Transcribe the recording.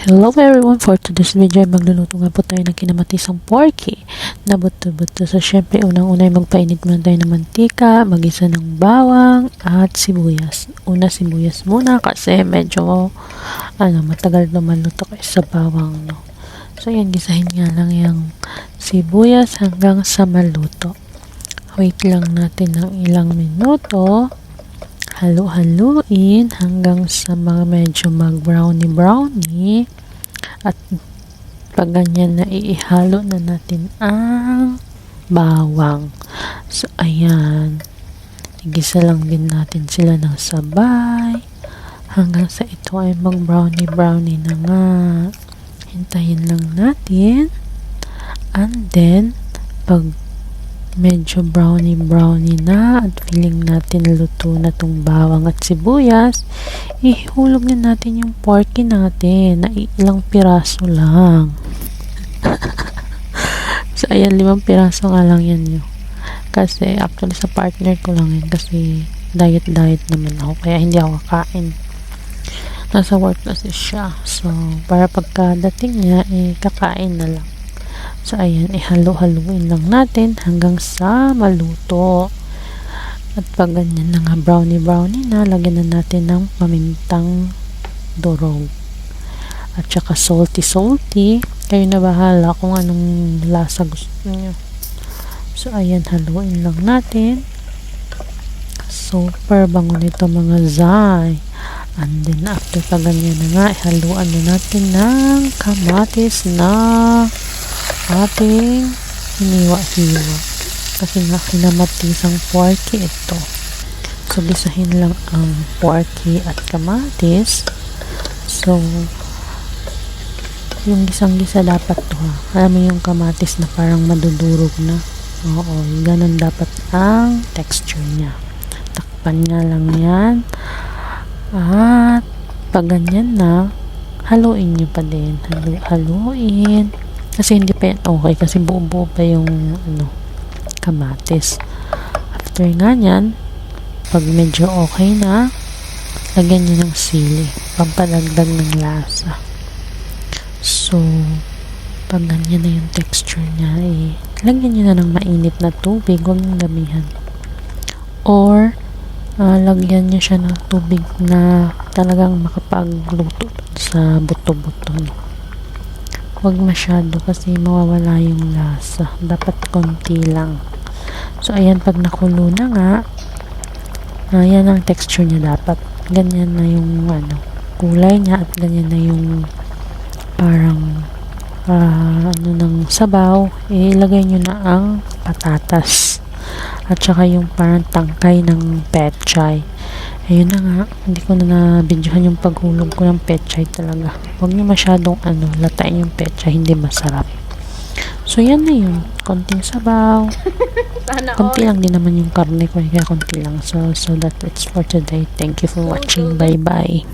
Hello everyone! For today's video ay magluluto nga po tayo ng kinamatisang porky na buto-buto. So syempre unang-una ay magpainit muna tayo ng mantika, magisa ng bawang at sibuyas. Una sibuyas muna kasi medyo matagal na maluto kayo sa bawang, no. So yan, gisahin nga lang yung sibuyas hanggang sa maluto. Wait lang natin ng ilang minuto. Halo-haluin hanggang sa mga medyo mag-brownie at pag ganyan na iihalo na natin ang bawang. So ayan, igisa lang din natin sila ng sabay hanggang sa ito ay mag-brownie na nga. Hintayin lang natin, and then pag medyo brownie na at feeling natin luto na tong bawang at sibuyas, ihulog na natin yung porky natin na ilang piraso lang. So ayan, 5 piraso nga lang yan yun. Kasi actually sa partner ko lang yan kasi diet naman ako kaya hindi ako kakain. Nasa work kasi siya, so para pagkadating niya kakain na lang. So ayan, ihalo-haluin lang natin hanggang sa maluto. At pag ganyan na nga brownie na, lagyan na natin ng pamintang durog at saka salty. Kayo na bahala kung anong lasa gusto niyo. So ayan, haluin lang natin. Super bango nito mga zay. And then after pag ganyan na nga, ihaluan na natin ng kamatis na ating hiniwa-hiwa kasi nga kinamatisang porky ito. So gisahin lang ang porky at kamatis. So yung gisang-gisa dapat to, ha. Alam mo yung kamatis na parang madudurog na, oo, ganun dapat ang texture niya. Takpan nga lang yan at pag ganyan na, haluin nyo pa din, haluin kasi hindi pa yan okay kasi buo-buo pa yung kamatis. After nga yan, pag medyo okay na, lagyan nyo ng sili pampadagdag ng lasa. So pag ganyan na yung texture niya, lagyan nyo na ng mainit na tubig, huwag nang damihan, or lagyan nyo siya ng tubig na talagang makapagluto sa buto-buto, no? Huwag masyado kasi mawawala yung lasa. Dapat konti lang. So ayan, pag nakulo na nga, yan ang texture niya dapat. Ganyan na yung kulay niya at ganyan na yung parang ng sabaw. Ilagay nyo na ang patatas at saka yung parang tangkay ng pechay. Ayun na nga, hindi ko na na-videohan yung paghulog ko ng pechay talaga. Huwag nyo masyadong latain yung pechay, hindi masarap. So yan na yun, konting sabaw. Konti lang din naman yung karne ko, kaya konti lang. So that's it for today. Thank you for watching. Bye bye.